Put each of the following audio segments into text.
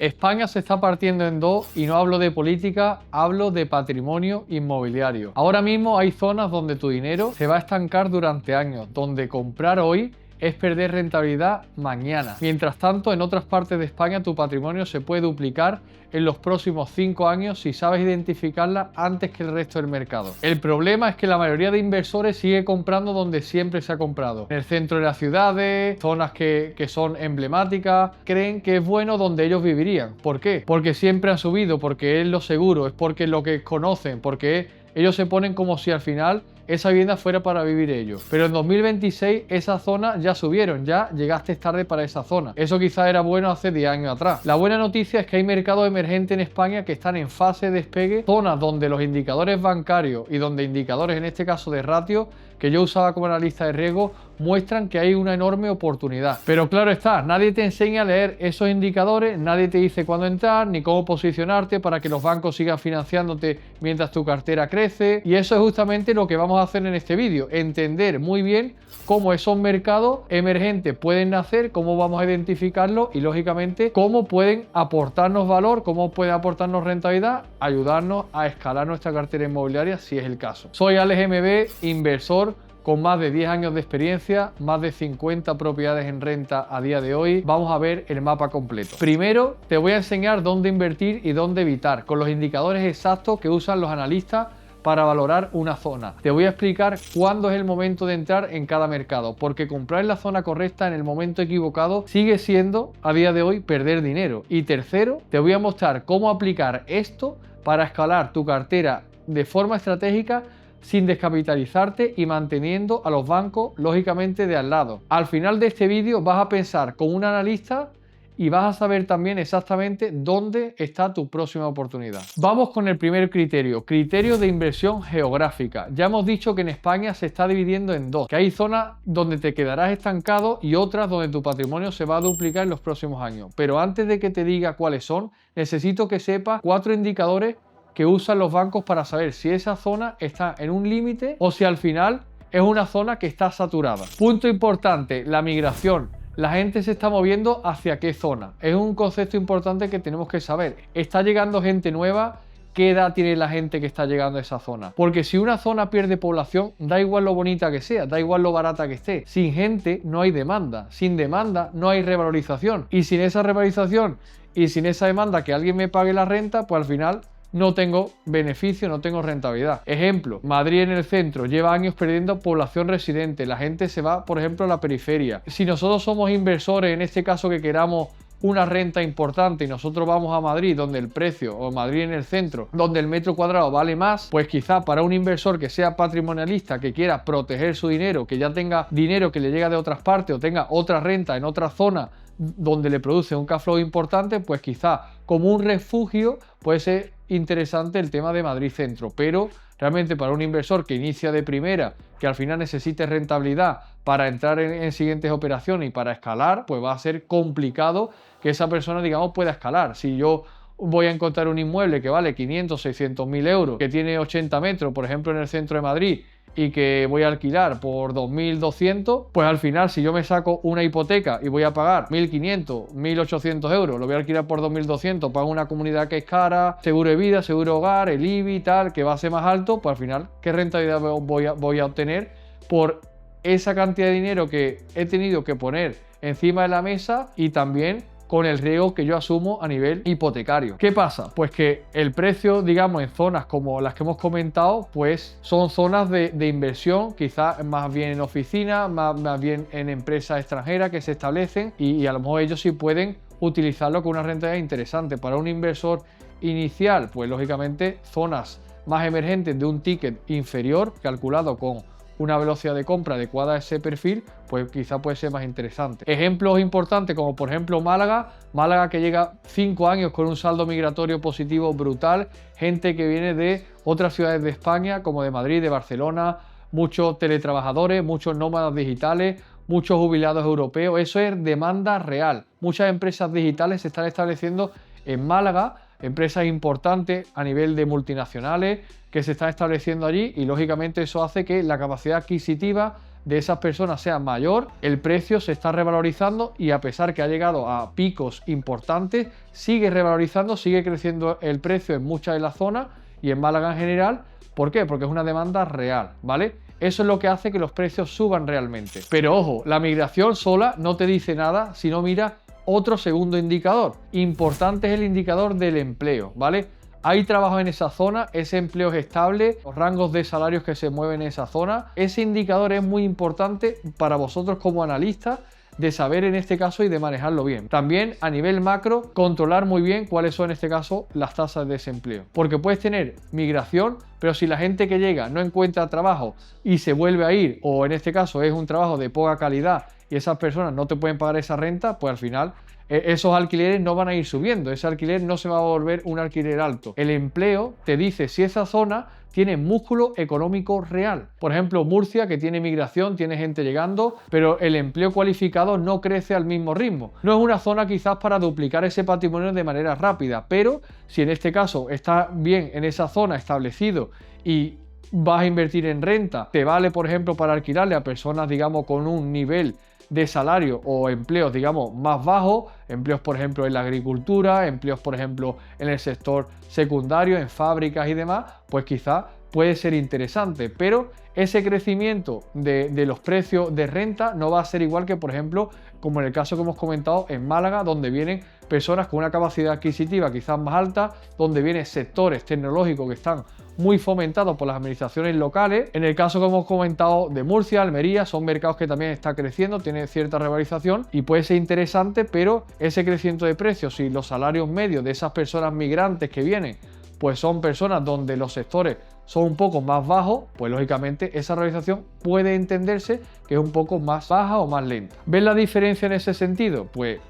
España se está partiendo en dos y no hablo de política, hablo de patrimonio inmobiliario. Ahora mismo hay zonas donde tu dinero se va a estancar durante años, donde comprar hoy es perder rentabilidad mañana. Mientras tanto, en otras partes de España tu patrimonio se puede duplicar en los próximos 5 años si sabes identificarla antes que el resto del mercado. El problema es que la mayoría de inversores sigue comprando donde siempre se ha comprado. En el centro de las ciudades, zonas que son emblemáticas, creen que es bueno donde ellos vivirían. ¿Por qué? Porque siempre han subido, porque es lo seguro, es porque es lo que conocen, porque ellos se ponen como si al final esa vivienda fuera para vivir ellos. Pero en 2026 esa zona ya subieron, ya llegaste tarde para esa zona. Eso quizás era bueno hace 10 años atrás. La buena noticia es que hay mercados emergentes en España que están en fase de despegue, zonas donde los indicadores bancarios y donde indicadores, en este caso de ratio, que yo usaba como analista de riesgo, muestran que hay una enorme oportunidad. Pero claro está, nadie te enseña a leer esos indicadores, nadie te dice cuándo entrar, ni cómo posicionarte para que los bancos sigan financiándote mientras tu cartera crece. Y eso es justamente lo que vamos a hacer en este vídeo, entender muy bien cómo esos mercados emergentes pueden nacer, cómo vamos a identificarlos y lógicamente cómo pueden aportarnos valor, cómo pueden aportarnos rentabilidad, ayudarnos a escalar nuestra cartera inmobiliaria si es el caso. Soy Alex MB, inversor con más de 10 años de experiencia, más de 50 propiedades en renta a día de hoy. Vamos a ver el mapa completo. Primero te voy a enseñar dónde invertir y dónde evitar, con los indicadores exactos que usan los analistas para valorar una zona. Te voy a explicar cuándo es el momento de entrar en cada mercado, porque comprar en la zona correcta en el momento equivocado sigue siendo a día de hoy perder dinero. Y tercero, te voy a mostrar cómo aplicar esto para escalar tu cartera de forma estratégica sin descapitalizarte y manteniendo a los bancos lógicamente de al lado. Al final de este vídeo vas a pensar como un analista y vas a saber también exactamente dónde está tu próxima oportunidad. Vamos con el primer criterio, criterio de inversión geográfica. Ya hemos dicho que en España se está dividiendo en dos, que hay zonas donde te quedarás estancado y otras donde tu patrimonio se va a duplicar en los próximos años. Pero antes de que te diga cuáles son, necesito que sepas 4 indicadores que usan los bancos para saber si esa zona está en un límite o si al final es una zona que está saturada. Punto importante, la migración. La gente se está moviendo hacia qué zona. Es un concepto importante que tenemos que saber. ¿Está llegando gente nueva? ¿Qué edad tiene la gente que está llegando a esa zona? Porque si una zona pierde población, da igual lo bonita que sea, da igual lo barata que esté. Sin gente no hay demanda. Sin demanda no hay revalorización. Y sin esa revalorización y sin esa demanda que alguien me pague la renta, pues al final no tengo beneficio, no tengo rentabilidad. Ejemplo, Madrid en el centro lleva años perdiendo población residente. La gente se va, por ejemplo, a la periferia. Si nosotros somos inversores, en este caso que queramos una renta importante y nosotros vamos a Madrid donde el precio, o Madrid en el centro, donde el metro cuadrado vale más, pues quizá para un inversor que sea patrimonialista, que quiera proteger su dinero, que ya tenga dinero que le llega de otras partes o tenga otra renta en otra zona donde le produce un cash flow importante, pues quizá como un refugio puede ser interesante el tema de Madrid Centro, pero realmente para un inversor que inicia de primera, que al final necesite rentabilidad para entrar en siguientes operaciones y para escalar, pues va a ser complicado que esa persona, digamos, pueda escalar. Si yo voy a encontrar un inmueble que vale 500, 600 mil euros, que tiene 80 metros, por ejemplo, en el centro de Madrid, y que voy a alquilar por 2.200, pues al final si yo me saco una hipoteca y voy a pagar 1.500, 1.800 euros, lo voy a alquilar por 2.200, pago una comunidad que es cara, seguro de vida, seguro de hogar, el IBI tal, que va a ser más alto, pues al final, ¿qué rentabilidad voy a obtener por esa cantidad de dinero que he tenido que poner encima de la mesa y también con el riesgo que yo asumo a nivel hipotecario? ¿Qué pasa? Pues que el precio, digamos, en zonas como las que hemos comentado, pues son zonas de inversión, quizás más bien en oficinas, más bien en empresas extranjeras que se establecen y a lo mejor ellos sí pueden utilizarlo con una rentabilidad interesante. Para un inversor inicial, pues lógicamente zonas más emergentes de un ticket inferior, calculado con una velocidad de compra adecuada a ese perfil, pues quizá puede ser más interesante. Ejemplos importantes como por ejemplo Málaga que llega 5 años con un saldo migratorio positivo brutal, gente que viene de otras ciudades de España como de Madrid, de Barcelona, muchos teletrabajadores, muchos nómadas digitales, muchos jubilados europeos. Eso es demanda real. Muchas empresas digitales se están estableciendo en Málaga, empresas importantes a nivel de multinacionales que se están estableciendo allí y lógicamente eso hace que la capacidad adquisitiva de esas personas sea mayor, el precio se está revalorizando y a pesar que ha llegado a picos importantes, sigue revalorizando, sigue creciendo el precio en muchas de las zonas y en Málaga en general. ¿Por qué? Porque es una demanda real, ¿vale? Eso es lo que hace que los precios suban realmente. Pero ojo, la migración sola no te dice nada si no miras otro segundo indicador. Importante es el indicador del empleo, ¿vale? Hay trabajo en esa zona, ese empleo es estable, los rangos de salarios que se mueven en esa zona. Ese indicador es muy importante para vosotros como analistas de saber en este caso y de manejarlo bien. También a nivel macro, controlar muy bien cuáles son en este caso las tasas de desempleo. Porque puedes tener migración, pero si la gente que llega no encuentra trabajo y se vuelve a ir, o en este caso es un trabajo de poca calidad y esas personas no te pueden pagar esa renta, pues al final esos alquileres no van a ir subiendo, ese alquiler no se va a volver un alquiler alto. El empleo te dice si esa zona tiene músculo económico real. Por ejemplo, Murcia, que tiene migración, tiene gente llegando, pero el empleo cualificado no crece al mismo ritmo. No es una zona quizás para duplicar ese patrimonio de manera rápida, pero si en este caso está bien en esa zona establecido y vas a invertir en renta, te vale por ejemplo para alquilarle a personas digamos con un nivel de salario o empleos digamos más bajos, empleos por ejemplo en la agricultura, empleos por ejemplo en el sector secundario, en fábricas y demás, pues quizá puede ser interesante, pero ese crecimiento de los precios de renta no va a ser igual que por ejemplo como en el caso que hemos comentado en Málaga, donde vienen personas con una capacidad adquisitiva quizás más alta, donde vienen sectores tecnológicos que están muy fomentados por las administraciones locales. En el caso que hemos comentado de Murcia, Almería, son mercados que también está creciendo, tiene cierta revalorización y puede ser interesante, pero ese crecimiento de precios y los salarios medios de esas personas migrantes que vienen, pues son personas donde los sectores son un poco más bajos, pues lógicamente esa revalorización puede entenderse que es un poco más baja o más lenta. ¿Ves la diferencia en ese sentido? Pues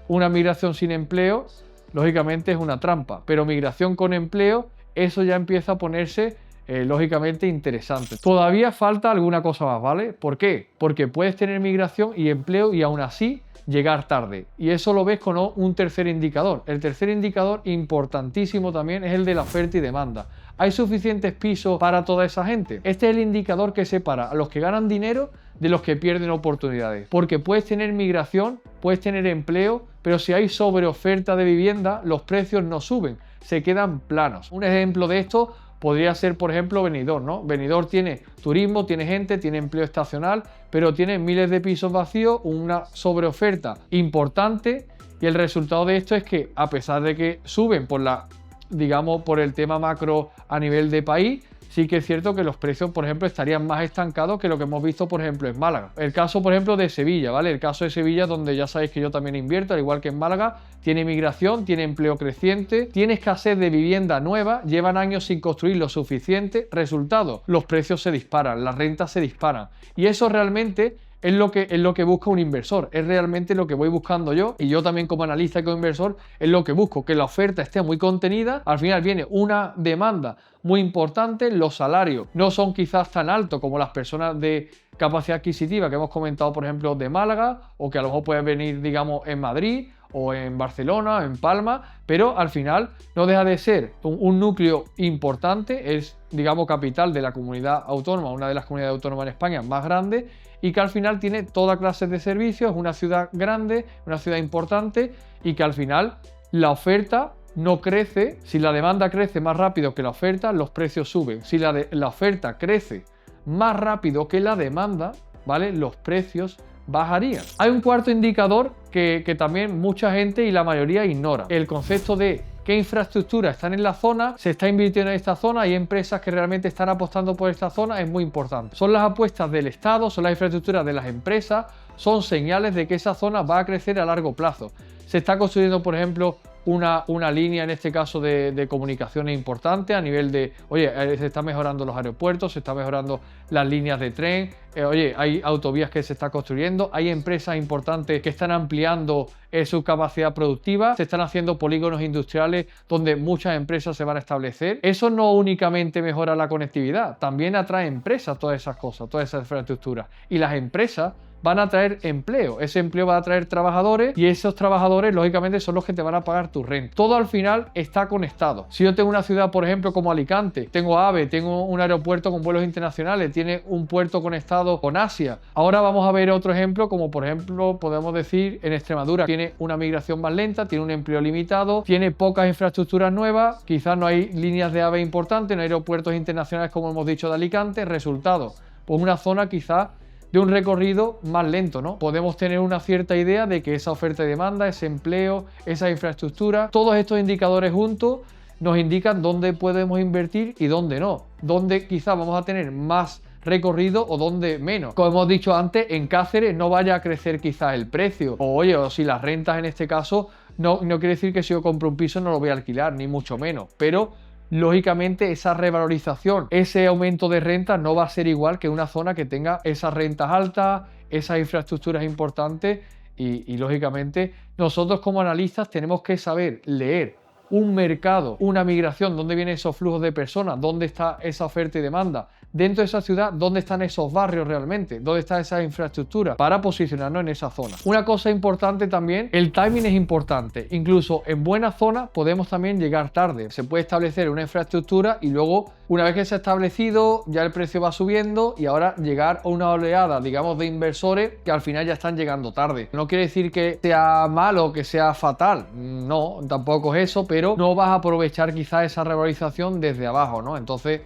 una migración sin empleo, lógicamente es una trampa, pero migración con empleo, eso ya empieza a ponerse lógicamente interesante. Todavía falta alguna cosa más, ¿vale? ¿Por qué? Porque puedes tener migración y empleo y aún así llegar tarde. Y eso lo ves con un tercer indicador. El tercer indicador importantísimo también es el de la oferta y demanda. ¿Hay suficientes pisos para toda esa gente? Este es el indicador que separa a los que ganan dinero de los que pierden oportunidades. Porque puedes tener migración, puedes tener empleo, pero si hay sobreoferta de vivienda, los precios no suben, se quedan planos. Un ejemplo de esto podría ser, por ejemplo, Benidorm, ¿no? Benidorm tiene turismo, tiene gente, tiene empleo estacional, pero tiene miles de pisos vacíos, una sobreoferta importante y el resultado de esto es que a pesar de que suben por el tema macro a nivel de país, sí que es cierto que los precios, por ejemplo, estarían más estancados que lo que hemos visto, por ejemplo, en Málaga. El caso, por ejemplo, de Sevilla, ¿vale? El caso de Sevilla, donde ya sabéis que yo también invierto, al igual que en Málaga, tiene migración, tiene empleo creciente, tiene escasez de vivienda nueva, llevan años sin construir lo suficiente. Resultado, los precios se disparan, las rentas se disparan. Y eso realmente es lo que busca un inversor, es realmente lo que voy buscando yo y yo también como analista y como inversor es lo que busco, que la oferta esté muy contenida, al final viene una demanda muy importante, los salarios no son quizás tan altos como las personas de capacidad adquisitiva que hemos comentado por ejemplo de Málaga o que a lo mejor pueden venir digamos en Madrid o en Barcelona o en Palma, pero al final no deja de ser un núcleo importante, es digamos capital de la comunidad autónoma, una de las comunidades autónomas en España más grandes y que al final tiene toda clase de servicios, es una ciudad grande, una ciudad importante y que al final la oferta no crece, si la demanda crece más rápido que la oferta, los precios suben, si la oferta crece más rápido que la demanda, ¿vale? Los precios bajarían. Hay un cuarto indicador que también mucha gente y la mayoría ignora, el concepto de qué infraestructuras están en la zona, se está invirtiendo en esta zona, hay empresas que realmente están apostando por esta zona, es muy importante. Son las apuestas del Estado, son las infraestructuras de las empresas, son señales de que esa zona va a crecer a largo plazo. Se está construyendo, por ejemplo, una línea, en este caso de comunicaciones importante a nivel de, oye, se están mejorando los aeropuertos, se están mejorando las líneas de tren, oye, hay autovías que se están construyendo, hay empresas importantes que están ampliando su capacidad productiva, se están haciendo polígonos industriales donde muchas empresas se van a establecer. Eso no únicamente mejora la conectividad, también atrae empresas, todas esas cosas, todas esas infraestructuras. Y las empresas van a traer empleo. Ese empleo va a traer trabajadores y esos trabajadores lógicamente son los que te van a pagar tu renta. Todo al final está conectado. Si yo tengo una ciudad, por ejemplo, como Alicante, tengo AVE, tengo un aeropuerto con vuelos internacionales, tiene un puerto conectado con Asia. Ahora vamos a ver otro ejemplo, como por ejemplo podemos decir en Extremadura, tiene una migración más lenta, tiene un empleo limitado, tiene pocas infraestructuras nuevas, quizás no hay líneas de AVE importantes, no hay aeropuertos internacionales como hemos dicho de Alicante. Resultado, pues una zona quizás de un recorrido más lento, ¿no? Podemos tener una cierta idea de que esa oferta y demanda, ese empleo, esa infraestructura, todos estos indicadores juntos nos indican dónde podemos invertir y dónde no, dónde quizás vamos a tener más recorrido o dónde menos. Como hemos dicho antes, en Cáceres no vaya a crecer quizás el precio, o si las rentas en este caso, no quiere decir que si yo compro un piso no lo voy a alquilar, ni mucho menos, pero lógicamente esa revalorización, ese aumento de renta no va a ser igual que una zona que tenga esas rentas altas, esas infraestructuras importantes y lógicamente nosotros como analistas tenemos que saber leer un mercado, una migración, dónde vienen esos flujos de personas, dónde está esa oferta y demanda, dentro de esa ciudad, dónde están esos barrios realmente, dónde está esa infraestructura para posicionarnos en esa zona. Una cosa importante también, el timing es importante. Incluso en buenas zonas podemos también llegar tarde. Se puede establecer una infraestructura y luego, una vez que se ha establecido, ya el precio va subiendo y ahora llegar a una oleada, digamos, de inversores que al final ya están llegando tarde. No quiere decir que sea malo, que sea fatal, no, tampoco es eso, pero no vas a aprovechar quizás esa revalorización desde abajo, ¿no? Entonces,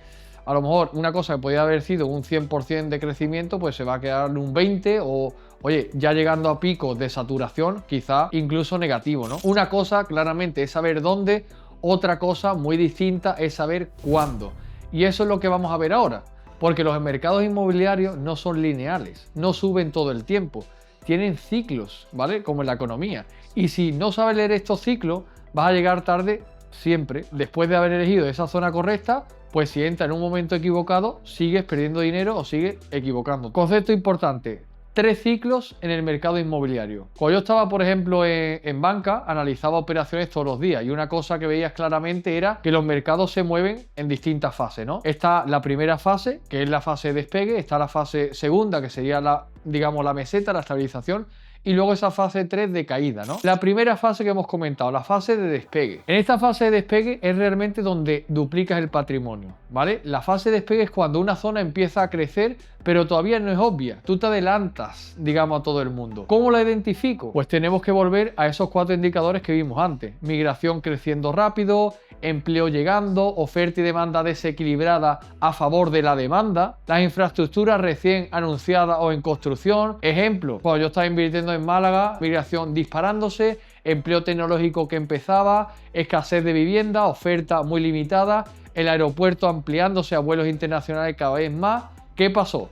a lo mejor una cosa que podía haber sido un 100% de crecimiento, pues se va a quedar en un 20% o, oye, ya llegando a picos de saturación, quizá incluso negativo, ¿no? Una cosa claramente es saber dónde, otra cosa muy distinta es saber cuándo. Y eso es lo que vamos a ver ahora, porque los mercados inmobiliarios no son lineales, no suben todo el tiempo, tienen ciclos, ¿vale? Como en la economía. Y si no sabes leer estos ciclos, vas a llegar tarde siempre. Después de haber elegido esa zona correcta, pues si entra en un momento equivocado, sigues perdiendo dinero o sigues equivocando. Concepto importante, 3 ciclos en el mercado inmobiliario. Cuando yo estaba, por ejemplo, en banca, analizaba operaciones todos los días y una cosa que veías claramente era que los mercados se mueven en distintas fases, ¿no? Está la primera fase, que es la fase de despegue, está la fase segunda, que sería digamos, la meseta, la estabilización, y luego esa fase 3 de caída, ¿no? La primera fase que hemos comentado, la fase de despegue. En esta fase de despegue es realmente donde duplicas el patrimonio, ¿vale? La fase de despegue es cuando una zona empieza a crecer, pero todavía no es obvia. Tú te adelantas, digamos, a todo el mundo. ¿Cómo la identifico? Pues tenemos que volver a esos 4 indicadores que vimos antes. Migración creciendo rápido, empleo llegando, oferta y demanda desequilibrada a favor de la demanda, las infraestructuras recién anunciadas o en construcción. Ejemplo, cuando yo estaba invirtiendo en Málaga, migración disparándose, empleo tecnológico que empezaba, escasez de vivienda, oferta muy limitada, el aeropuerto ampliándose a vuelos internacionales cada vez más. ¿Qué pasó?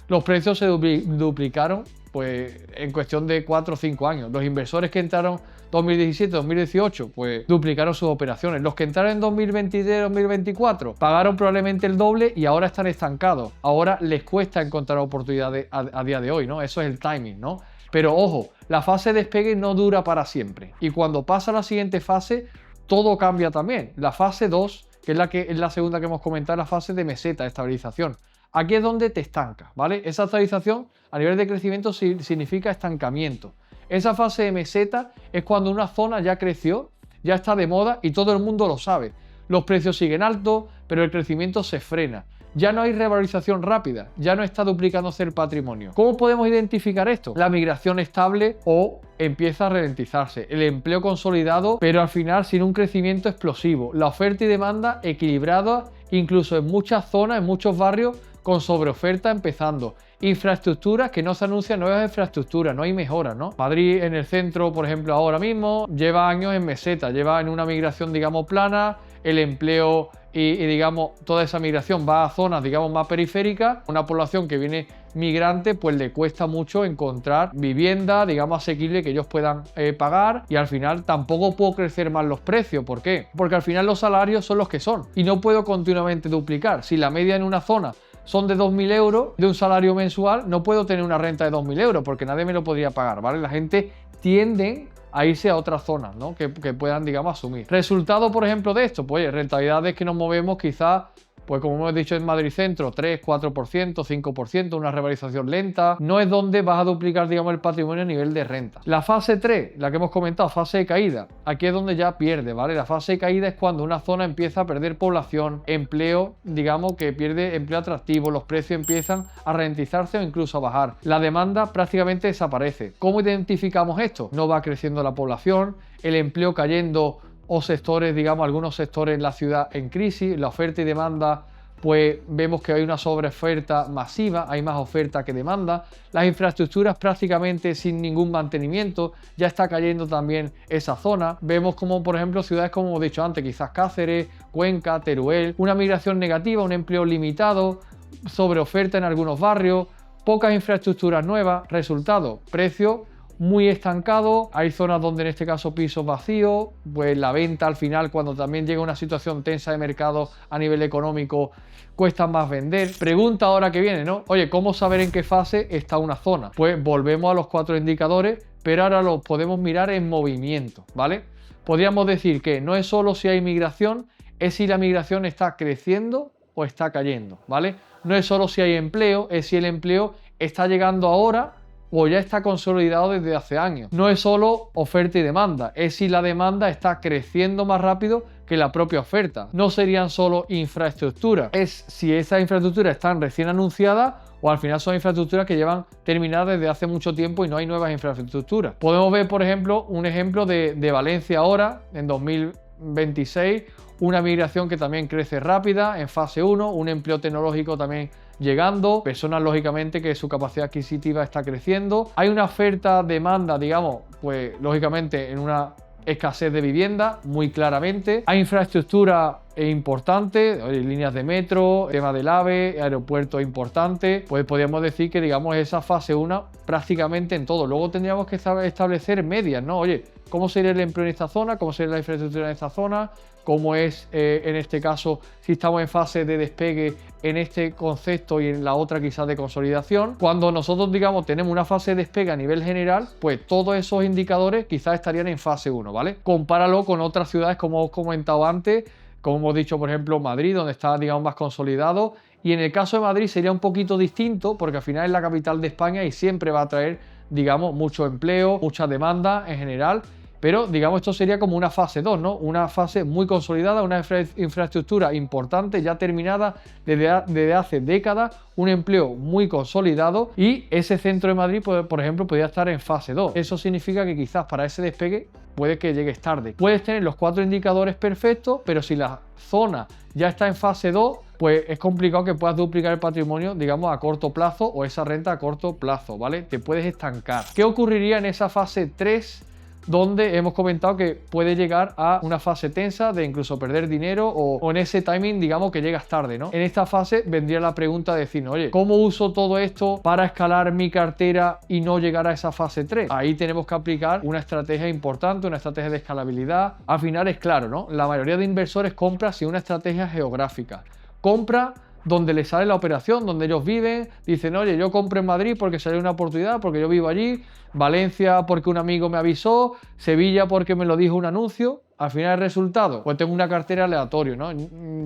Los precios se duplicaron pues en cuestión de 4 o 5 años. Los inversores que entraron 2017-2018 pues duplicaron sus operaciones. Los que entraron en 2023-2024 pagaron probablemente el doble y ahora están estancados. Ahora les cuesta encontrar oportunidades a día de hoy, ¿no? Eso es el timing, ¿no? Pero ojo, la fase de despegue no dura para siempre. Y cuando pasa la siguiente fase, todo cambia también. La fase 2, que es la segunda que hemos comentado, la fase de meseta, de estabilización. Aquí es donde te estancas, ¿vale? Esa estabilización a nivel de crecimiento significa estancamiento. Esa fase de meseta es cuando una zona ya creció, ya está de moda y todo el mundo lo sabe. Los precios siguen altos, pero el crecimiento se frena. Ya no hay revalorización rápida, ya no está duplicándose el patrimonio. ¿Cómo podemos identificar esto? La migración estable o empieza a ralentizarse, el empleo consolidado, pero al final sin un crecimiento explosivo, la oferta y demanda equilibrada, incluso en muchas zonas, en muchos barrios, con sobreoferta empezando. Infraestructuras que no se anuncian nuevas infraestructuras, no hay mejora, ¿no? Madrid en el centro, por ejemplo, ahora mismo lleva años en meseta, lleva en una migración, digamos, plana, el empleo y digamos, toda esa migración va a zonas, digamos, más periféricas. Una población que viene migrante, pues le cuesta mucho encontrar vivienda, digamos, asequible que ellos puedan pagar y al final tampoco puedo crecer más los precios. ¿Por qué? Porque al final los salarios son los que son y no puedo continuamente duplicar. Si la media en una zona son de 2.000 euros de un salario mensual, no puedo tener una renta de 2.000 euros porque nadie me lo podría pagar, ¿vale? La gente tiende a irse a otras zonas, ¿no? Que puedan, digamos, asumir. Resultado, por ejemplo, de esto, pues rentabilidades que nos movemos quizás pues como hemos dicho en Madrid Centro, 3, 4%, 5%, una revalorización lenta, no es donde vas a duplicar, digamos, el patrimonio a nivel de renta. La fase 3, la que hemos comentado, fase de caída, aquí es donde ya pierde, ¿vale? La fase de caída es cuando una zona empieza a perder población, empleo, digamos que pierde empleo atractivo, los precios empiezan a ralentizarse o incluso a bajar. La demanda prácticamente desaparece. ¿Cómo identificamos esto? No va creciendo la población, el empleo cayendo o sectores, digamos, algunos sectores en la ciudad en crisis, la oferta y demanda, pues vemos que hay una sobreoferta masiva, hay más oferta que demanda, las infraestructuras prácticamente sin ningún mantenimiento, ya está cayendo también esa zona, vemos como por ejemplo ciudades como hemos dicho antes, quizás Cáceres, Cuenca, Teruel, una migración negativa, un empleo limitado, sobreoferta en algunos barrios, pocas infraestructuras nuevas, resultado, precio muy estancado, hay zonas donde en este caso pisos vacíos, pues la venta al final cuando también llega una situación tensa de mercado a nivel económico cuesta más vender. Pregunta ahora que viene, ¿no? Oye, ¿cómo saber en qué fase está una zona? Pues volvemos a los 4 indicadores, pero ahora los podemos mirar en movimiento, ¿vale? Podríamos decir que no es solo si hay migración, es si la migración está creciendo o está cayendo, ¿vale? No es solo si hay empleo, es si el empleo está llegando ahora o ya está consolidado desde hace años. No es solo oferta y demanda, es si la demanda está creciendo más rápido que la propia oferta. No serían solo infraestructuras, es si esas infraestructuras están recién anunciadas o al final son infraestructuras que llevan terminadas desde hace mucho tiempo y no hay nuevas infraestructuras. Podemos ver, por ejemplo, un ejemplo de Valencia ahora, en 2026, una migración que también crece rápida en fase 1, un empleo tecnológico también llegando, personas lógicamente que su capacidad adquisitiva está creciendo, hay una oferta-demanda, digamos, pues lógicamente en una escasez de vivienda, muy claramente, hay infraestructura importante, líneas de metro, tema del AVE, aeropuerto importante, pues podríamos decir que digamos esa fase 1 prácticamente en todo. Luego tendríamos que establecer medias, ¿no? Oye, ¿cómo sería el empleo en esta zona? ¿Cómo sería la infraestructura en esta zona? ¿Cómo es en este caso si estamos en fase de despegue en este concepto y en la otra quizás de consolidación? Cuando nosotros digamos tenemos una fase de despegue a nivel general, pues todos esos indicadores quizás estarían en fase 1, ¿vale? Compáralo con otras ciudades como os he comentado antes, como hemos dicho, por ejemplo, Madrid, donde está, digamos, más consolidado. Y en el caso de Madrid sería un poquito distinto, porque al final es la capital de España y siempre va a traer, digamos, mucho empleo, mucha demanda en general. Pero, digamos, esto sería como una fase 2, ¿no? Una fase muy consolidada, una infraestructura importante, ya terminada desde hace décadas, un empleo muy consolidado y ese centro de Madrid, por ejemplo, podría estar en fase 2. Eso significa que quizás para ese despegue puede que llegues tarde. Puedes tener los 4 indicadores perfectos, pero si la zona ya está en fase 2, pues es complicado que puedas duplicar el patrimonio, digamos, a corto plazo o esa renta a corto plazo, ¿vale? Te puedes estancar. ¿Qué ocurriría en esa fase 3? Donde hemos comentado que puede llegar a una fase tensa de incluso perder dinero o en ese timing, digamos, que llegas tarde, ¿no? En esta fase vendría la pregunta de decir, oye, ¿cómo uso todo esto para escalar mi cartera y no llegar a esa fase 3? Ahí tenemos que aplicar una estrategia importante, una estrategia de escalabilidad. Al final es claro, ¿no? La mayoría de inversores compra sin una estrategia geográfica. Compra donde les sale la operación, donde ellos viven, dicen, oye, yo compro en Madrid porque salió una oportunidad, porque yo vivo allí, Valencia porque un amigo me avisó, Sevilla porque me lo dijo un anuncio. Al final el resultado, pues tengo una cartera aleatoria, ¿no?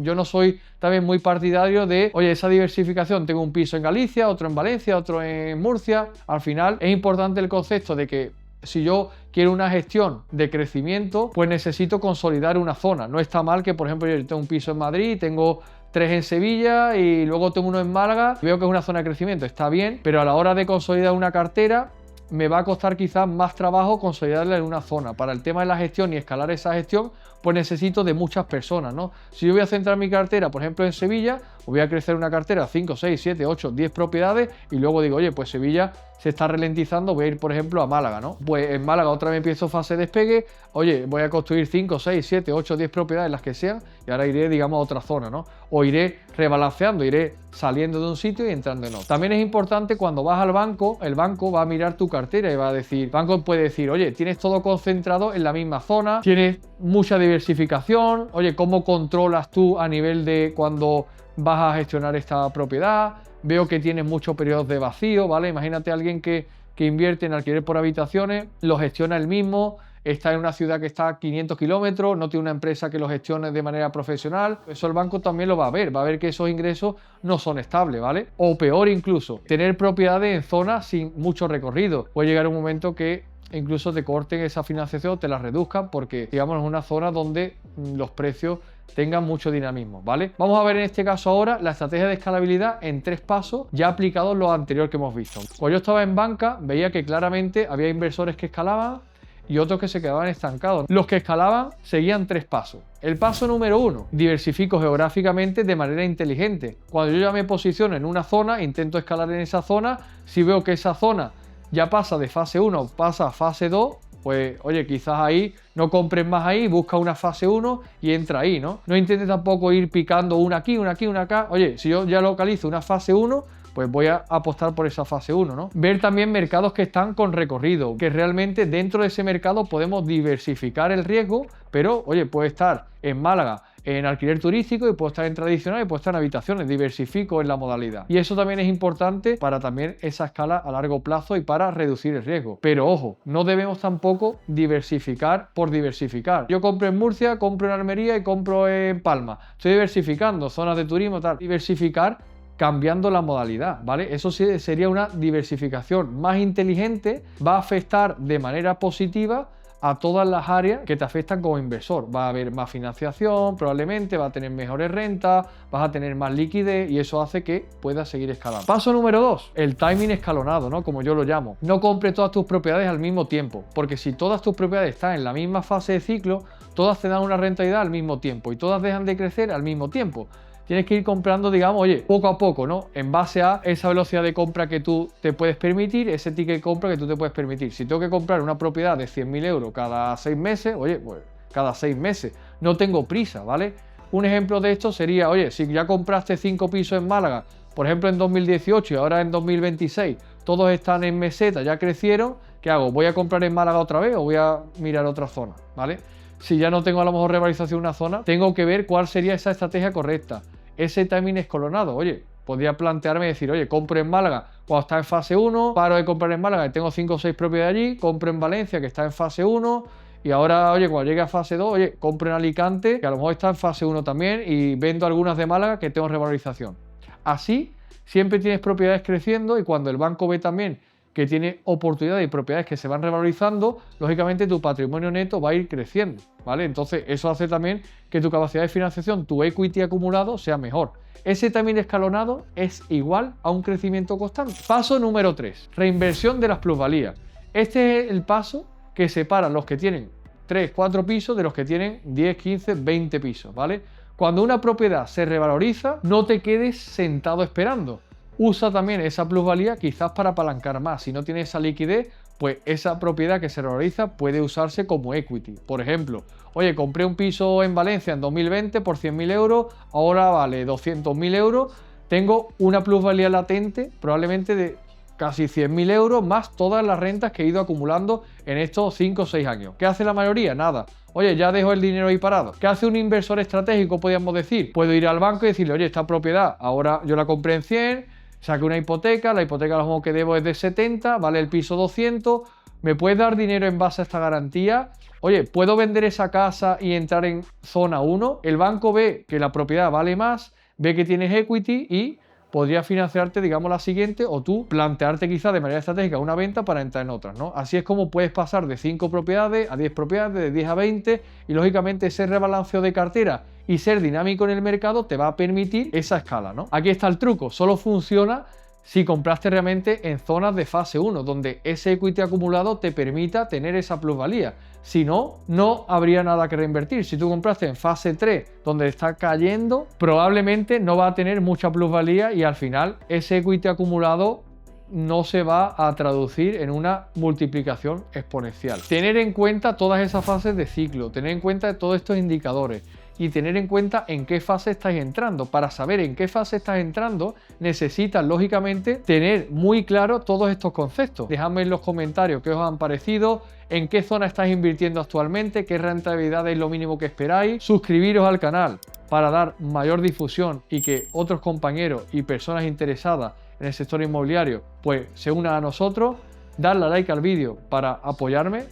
Yo no soy también muy partidario de, oye, esa diversificación, tengo un piso en Galicia, otro en Valencia, otro en Murcia. Al final es importante el concepto de que si yo quiero una gestión de crecimiento, pues necesito consolidar una zona. No está mal que, por ejemplo, yo tengo un piso en Madrid, tengo 3 en Sevilla y luego tengo uno en Málaga, veo que es una zona de crecimiento, está bien, pero a la hora de consolidar una cartera me va a costar quizás más trabajo consolidarla en una zona. Para el tema de la gestión y escalar esa gestión, pues necesito de muchas personas, ¿no? Si yo voy a centrar mi cartera, por ejemplo, en Sevilla, voy a crecer una cartera 5, 6, 7, 8, 10 propiedades y luego digo, oye, pues Sevilla se está ralentizando, voy a ir, por ejemplo, a Málaga, ¿no? Pues en Málaga otra vez empiezo fase de despegue, oye, voy a construir 5, 6, 7, 8, 10 propiedades, las que sean, y ahora iré, digamos, a otra zona, ¿no? O iré rebalanceando, iré saliendo de un sitio y entrando en otro. También es importante cuando vas al banco, el banco va a mirar tu cartera y va a decir, el banco puede decir, oye, tienes todo concentrado en la misma zona, tienes mucha diversificación, oye, ¿cómo controlas tú a nivel de cuando vas a gestionar esta propiedad? Veo que tienes muchos periodos de vacío, ¿vale? Imagínate a alguien que invierte en alquiler por habitaciones, lo gestiona él mismo, está en una ciudad que está a 500 kilómetros, no tiene una empresa que lo gestione de manera profesional. Eso el banco también lo va a ver que esos ingresos no son estables, ¿vale? O peor incluso, tener propiedades en zonas sin mucho recorrido. Puede llegar un momento que incluso te corten esa financiación, te la reduzcan porque, digamos, es una zona donde los precios tengan mucho dinamismo, ¿vale? Vamos a ver en este caso ahora la estrategia de escalabilidad en 3 pasos ya aplicados lo anterior que hemos visto. Cuando yo estaba en banca, veía que claramente había inversores que escalaban y otros que se quedaban estancados. Los que escalaban seguían 3 pasos. El paso número 1, diversifico geográficamente de manera inteligente. Cuando yo ya me posiciono en una zona, intento escalar en esa zona. Si veo que esa zona ya pasa de fase 1, pasa a fase 2, pues oye, quizás ahí no compres más ahí, busca una fase 1 y entra ahí, ¿no? No intentes tampoco ir picando una aquí, una aquí, una acá. Oye, si yo ya localizo una fase 1, pues voy a apostar por esa fase 1, ¿no? Ver también mercados que están con recorrido, que realmente dentro de ese mercado podemos diversificar el riesgo, pero oye, puede estar en Málaga en alquiler turístico y puedo estar en tradicional y puedo estar en habitaciones, diversifico en la modalidad. Y eso también es importante para también esa escala a largo plazo y para reducir el riesgo. Pero ojo, no debemos tampoco diversificar por diversificar. Yo compro en Murcia, compro en Almería y compro en Palma. Estoy diversificando, zonas de turismo, tal. Diversificar cambiando la modalidad, ¿vale? Eso sí sería una diversificación más inteligente, va a afectar de manera positiva a todas las áreas que te afectan como inversor. Va a haber más financiación, probablemente va a tener mejores rentas, vas a tener más liquidez y eso hace que puedas seguir escalando. Paso número 2, el timing escalonado, ¿no? Como yo lo llamo. No compres todas tus propiedades al mismo tiempo, porque si todas tus propiedades están en la misma fase de ciclo, todas te dan una rentabilidad al mismo tiempo y todas dejan de crecer al mismo tiempo. Tienes que ir comprando, digamos, oye, poco a poco, ¿no? En base a esa velocidad de compra que tú te puedes permitir, ese ticket de compra que tú te puedes permitir. Si tengo que comprar una propiedad de 100.000 euros cada 6 meses, oye, pues cada 6 meses. No tengo prisa, ¿vale? Un ejemplo de esto sería, oye, si ya compraste 5 pisos en Málaga, por ejemplo en 2018 y ahora en 2026, todos están en meseta, ya crecieron, ¿qué hago? ¿Voy a comprar en Málaga otra vez o voy a mirar otra zona, ¿vale? Si ya no tengo a lo mejor revalorización en una zona, tengo que ver cuál sería esa estrategia correcta. Ese timing escalonado, oye, podría plantearme decir, oye, compro en Málaga cuando está en fase 1, paro de comprar en Málaga y tengo 5 o 6 propiedades allí, compro en Valencia que está en fase 1 y ahora, oye, cuando llegue a fase 2, oye, compro en Alicante que a lo mejor está en fase 1 también y vendo algunas de Málaga que tengo revalorización. Así, siempre tienes propiedades creciendo y cuando el banco ve también que tiene oportunidades y propiedades que se van revalorizando, lógicamente tu patrimonio neto va a ir creciendo, ¿vale? Entonces eso hace también que tu capacidad de financiación, tu equity acumulado sea mejor. Ese timing escalonado es igual a un crecimiento constante. Paso número 3, reinversión de las plusvalías. Este es el paso que separa los que tienen 3, 4 pisos de los que tienen 10, 15, 20 pisos, ¿vale? Cuando una propiedad se revaloriza, no te quedes sentado esperando. Usa también esa plusvalía quizás para apalancar más. Si no tienes esa liquidez, pues esa propiedad que se revaloriza puede usarse como equity. Por ejemplo, oye, compré un piso en Valencia en 2020 por 100.000 euros, ahora vale 200.000 euros. Tengo una plusvalía latente probablemente de casi 100.000 euros más todas las rentas que he ido acumulando en estos 5 o 6 años. ¿Qué hace la mayoría? Nada. Oye, ya dejo el dinero ahí parado. ¿Qué hace un inversor estratégico, podríamos decir? Puedo ir al banco y decirle, oye, esta propiedad ahora yo la compré en 100, saqué una hipoteca, la hipoteca lo que debo es de 70, vale el piso 200, ¿me puedes dar dinero en base a esta garantía? Oye, ¿puedo vender esa casa y entrar en zona 1? El banco ve que la propiedad vale más, ve que tienes equity y podría financiarte, digamos, la siguiente o tú plantearte quizás de manera estratégica una venta para entrar en otras, ¿no? Así es como puedes pasar de 5 propiedades a 10 propiedades, de 10 a 20 y lógicamente ese rebalanceo de cartera y ser dinámico en el mercado te va a permitir esa escala, ¿no? Aquí está el truco, solo funciona si compraste realmente en zonas de fase 1, donde ese equity acumulado te permita tener esa plusvalía. Si no, no habría nada que reinvertir. Si tú compraste en fase 3, donde está cayendo, probablemente no va a tener mucha plusvalía y al final ese equity acumulado no se va a traducir en una multiplicación exponencial. Tener en cuenta todas esas fases de ciclo, tener en cuenta todos estos indicadores y tener en cuenta en qué fase estáis entrando. Para saber en qué fase estás entrando, necesitas lógicamente tener muy claro todos estos conceptos. Dejadme en los comentarios qué os han parecido, en qué zona estáis invirtiendo actualmente, qué rentabilidad es lo mínimo que esperáis. Suscribiros al canal para dar mayor difusión y que otros compañeros y personas interesadas en el sector inmobiliario pues se unan a nosotros. Darle a like al vídeo para apoyarme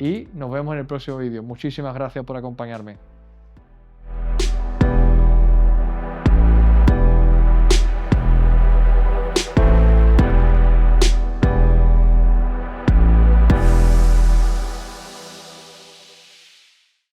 y nos vemos en el próximo vídeo. Muchísimas gracias por acompañarme.